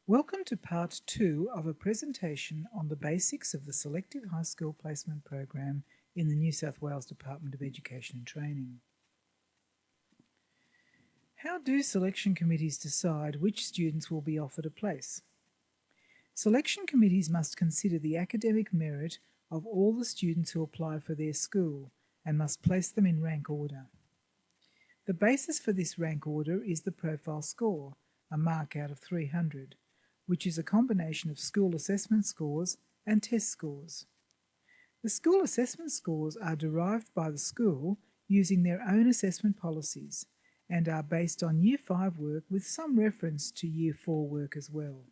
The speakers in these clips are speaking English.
Welcome to part 2 of a presentation on the basics of the Selective High School Placement Program in the New South Wales Department of Education and Training. How do selection committees decide which students will be offered a place? Selection committees must consider the academic merit of all the students who apply for their school and must place them in rank order. The basis for this rank order is the profile score, a mark out of 300, which is a combination of school assessment scores and test scores. The school assessment scores are derived by the school using their own assessment policies and are based on Year 5 work with some reference to Year 4 work as well.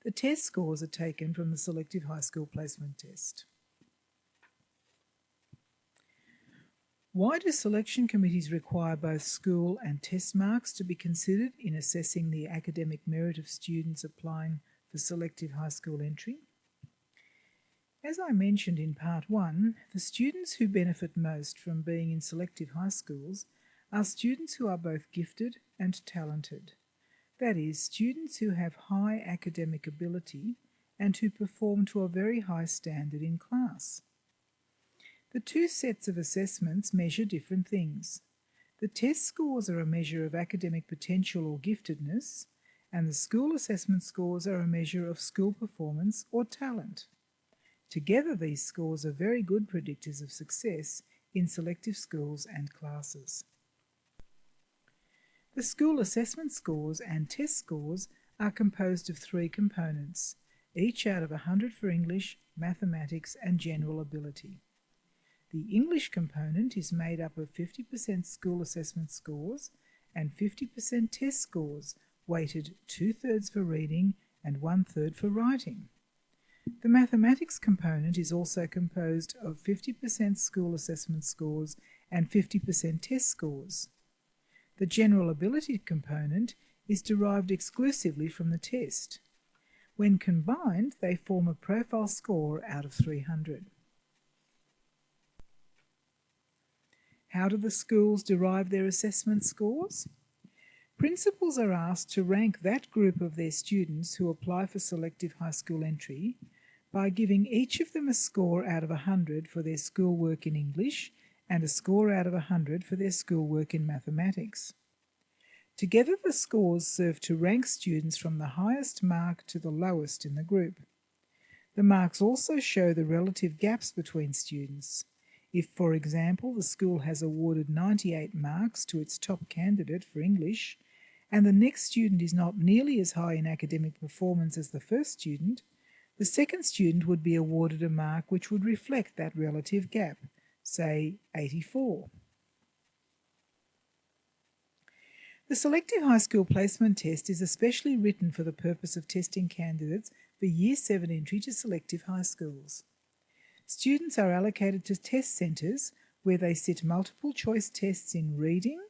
The test scores are taken from the Selective High School Placement Test. Why do selection committees require both school and test marks to be considered in assessing the academic merit of students applying for selective high school entry? As I mentioned in part 1, the students who benefit most from being in selective high schools are students who are both gifted and talented. That is, students who have high academic ability and who perform to a very high standard in class. The two sets of assessments measure different things. The test scores are a measure of academic potential or giftedness, and the school assessment scores are a measure of school performance or talent. Together, these scores are very good predictors of success in selective schools and classes. The school assessment scores and test scores are composed of 3 components, each out of 100 for English, mathematics, and general ability. The English component is made up of 50% school assessment scores and 50% test scores, weighted 2/3 for reading and 1/3 for writing. The mathematics component is also composed of 50% school assessment scores and 50% test scores. The general ability component is derived exclusively from the test. When combined, they form a profile score out of 300. How do the schools derive their assessment scores? Principals are asked to rank that group of their students who apply for selective high school entry by giving each of them a score out of 100 for their schoolwork in English and a score out of 100 for their schoolwork in mathematics. Together, the scores serve to rank students from the highest mark to the lowest in the group. The marks also show the relative gaps between students. If, for example, the school has awarded 98 marks to its top candidate for English, and the next student is not nearly as high in academic performance as the first student, the second student would be awarded a mark which would reflect that relative gap, say 84. The Selective High School Placement Test is especially written for the purpose of testing candidates for Year 7 entry to selective high schools. Students are allocated to test centres where they sit multiple choice tests in reading,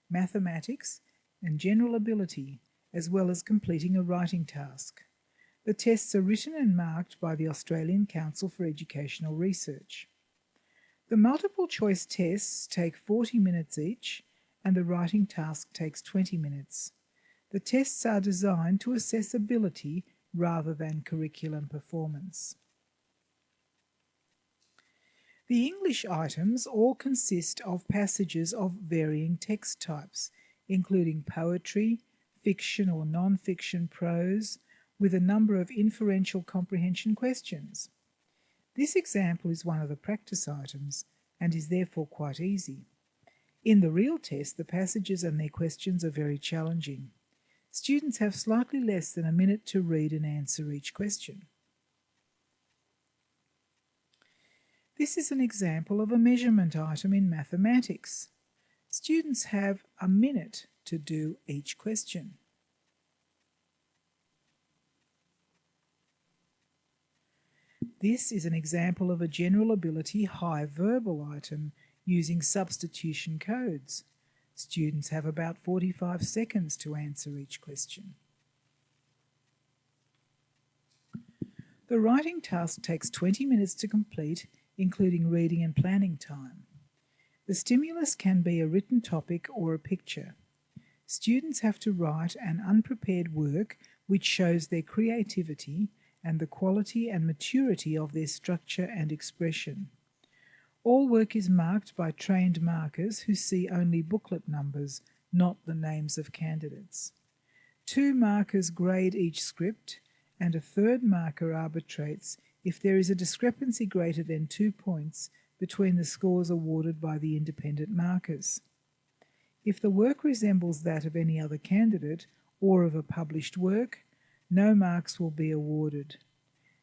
mathematics, and general ability, as well as completing a writing task. The tests are written and marked by the Australian Council for Educational Research. The multiple choice tests take 40 minutes each, and the writing task takes 20 minutes. The tests are designed to assess ability rather than curriculum performance. The English items all consist of passages of varying text types, including poetry, fiction or non-fiction prose, with a number of inferential comprehension questions. This example is one of the practice items and is therefore quite easy. In the real test, the passages and their questions are very challenging. Students have slightly less than a minute to read and answer each question. This is an example of a measurement item in mathematics. Students have a minute to do each question. This is an example of a general ability high verbal item using substitution codes. Students have about 45 seconds to answer each question. The writing task takes 20 minutes to complete, including reading and planning time. The stimulus can be a written topic or a picture. Students have to write an unprepared work which shows their creativity and the quality and maturity of their structure and expression. All work is marked by trained markers who see only booklet numbers, not the names of candidates. 2 markers grade each script, and a third marker arbitrates if there is a discrepancy greater than 2 points between the scores awarded by the independent markers. If the work resembles that of any other candidate or of a published work, no marks will be awarded.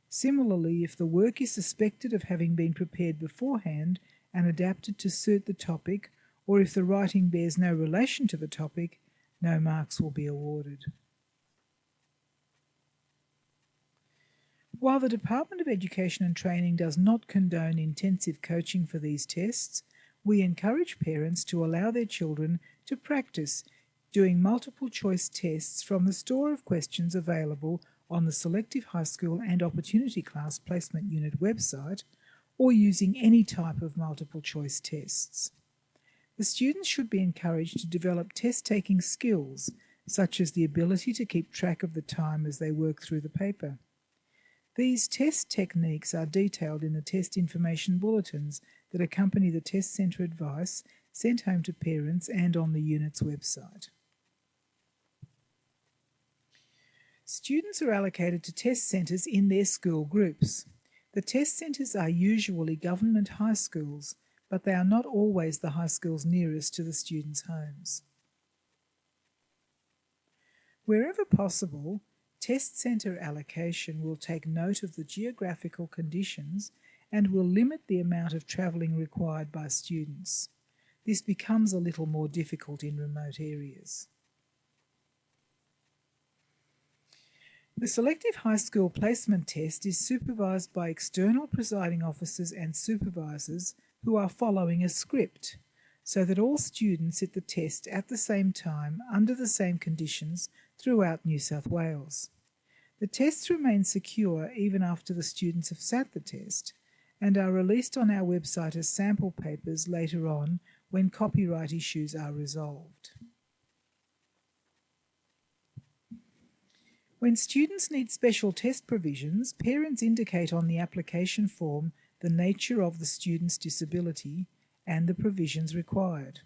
Similarly, if the work is suspected of having been prepared beforehand and adapted to suit the topic, or if the writing bears no relation to the topic, no marks will be awarded. While the Department of Education and Training does not condone intensive coaching for these tests, we encourage parents to allow their children to practice doing multiple choice tests from the store of questions available on the Selective High School and Opportunity Class Placement Unit website, or using any type of multiple choice tests. The students should be encouraged to develop test-taking skills, such as the ability to keep track of the time as they work through the paper. These test techniques are detailed in the test information bulletins that accompany the test centre advice sent home to parents and on the unit's website. Students are allocated to test centres in their school groups. The test centres are usually government high schools, but they are not always the high schools nearest to the students' homes. Wherever possible, test centre allocation will take note of the geographical conditions and will limit the amount of travelling required by students. This becomes a little more difficult in remote areas. The Selective High School Placement Test is supervised by external presiding officers and supervisors who are following a script, so that all students sit the test at the same time under the same conditions throughout New South Wales. The tests remain secure even after the students have sat the test and are released on our website as sample papers later on when copyright issues are resolved. When students need special test provisions, parents indicate on the application form the nature of the student's disability and the provisions required.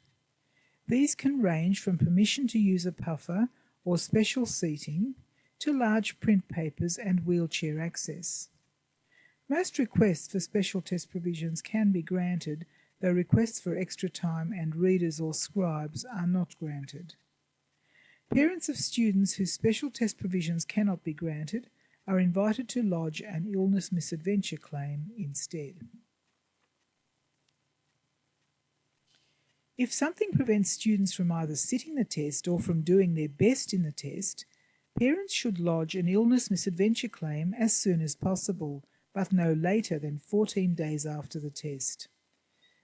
These can range from permission to use a puffer or special seating to large print papers and wheelchair access. Most requests for special test provisions can be granted, though requests for extra time and readers or scribes are not granted. Parents of students whose special test provisions cannot be granted are invited to lodge an illness misadventure claim instead. If something prevents students from either sitting the test or from doing their best in the test, parents should lodge an illness misadventure claim as soon as possible, but no later than 14 days after the test.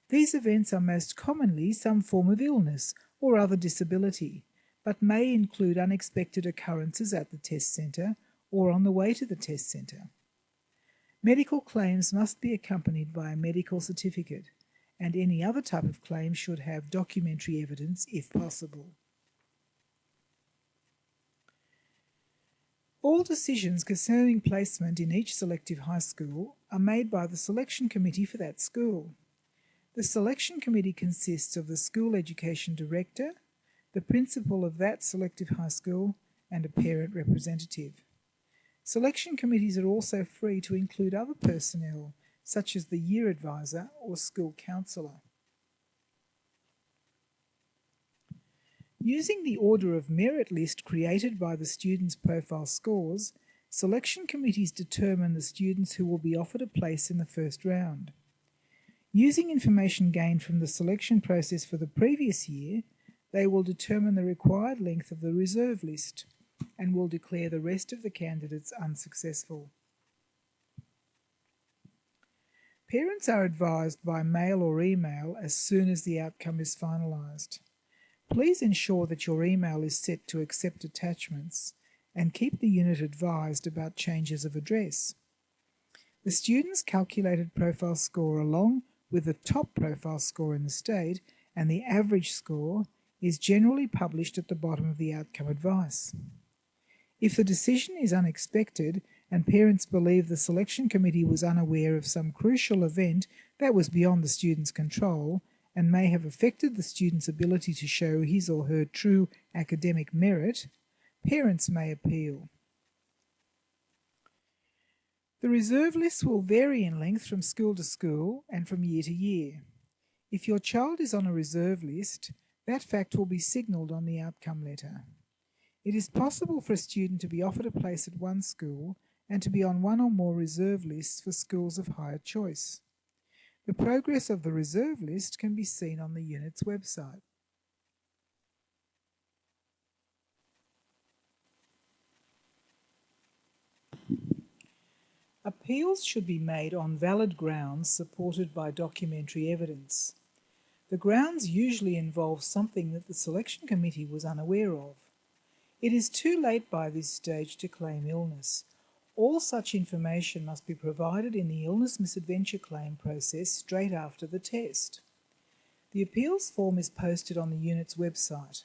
These events are most commonly some form of illness or other disability, but may include unexpected occurrences at the test centre or on the way to the test centre. Medical claims must be accompanied by a medical certificate, and any other type of claim should have documentary evidence if possible. All decisions concerning placement in each selective high school are made by the selection committee for that school. The selection committee consists of the school education director, the principal of that selective high school, and a parent representative. Selection committees are also free to include other personnel, such as the year advisor or school counsellor. Using the order of merit list created by the students' profile scores, selection committees determine the students who will be offered a place in the first round. Using information gained from the selection process for the previous year, they will determine the required length of the reserve list and will declare the rest of the candidates unsuccessful. Parents are advised by mail or email as soon as the outcome is finalised. Please ensure that your email is set to accept attachments and keep the unit advised about changes of address. The student's calculated profile score along with the top profile score in the state and the average score is generally published at the bottom of the outcome advice. If the decision is unexpected and parents believe the selection committee was unaware of some crucial event that was beyond the student's control and may have affected the student's ability to show his or her true academic merit, parents may appeal. The reserve list will vary in length from school to school and from year to year. If your child is on a reserve list, that fact will be signalled on the outcome letter. It is possible for a student to be offered a place at one school and to be on one or more reserve lists for schools of higher choice. The progress of the reserve list can be seen on the unit's website. Appeals should be made on valid grounds supported by documentary evidence. The grounds usually involve something that the selection committee was unaware of. It is too late by this stage to claim illness. All such information must be provided in the illness misadventure claim process straight after the test. The appeals form is posted on the unit's website.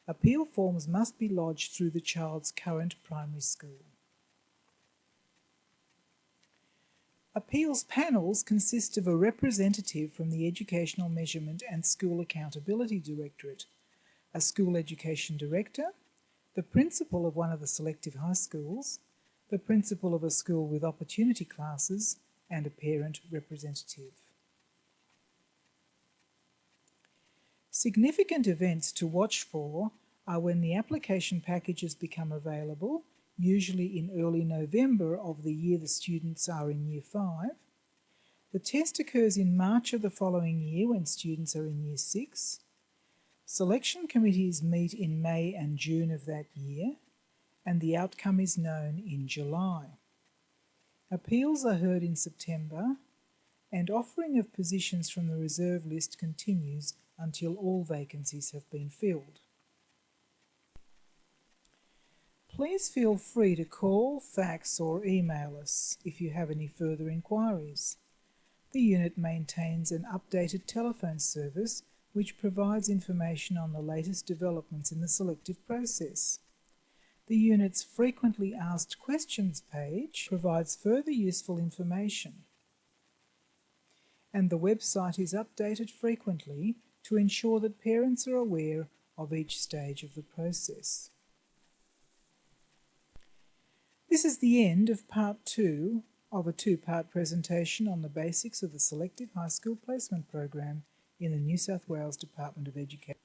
Appeal forms must be lodged through the child's current primary school. Appeals panels consist of a representative from the Educational Measurement and School Accountability Directorate, a school education director, the principal of one of the selective high schools, the principal of a school with opportunity classes, and a parent representative. Significant events to watch for are when the application packages become available, usually in early November of the year the students are in Year 5. The test occurs in March of the following year when students are in Year 6. Selection committees meet in May and June of that year, and the outcome is known in July. Appeals are heard in September, and offering of positions from the reserve list continues until all vacancies have been filled. Please feel free to call, fax or email us if you have any further inquiries. The unit maintains an updated telephone service which provides information on the latest developments in the selective process. The unit's frequently asked questions page provides further useful information. And the website is updated frequently to ensure that parents are aware of each stage of the process. This is the end of part 2 of a 2-part presentation on the basics of the Selective High School Placement Program in the New South Wales Department of Education.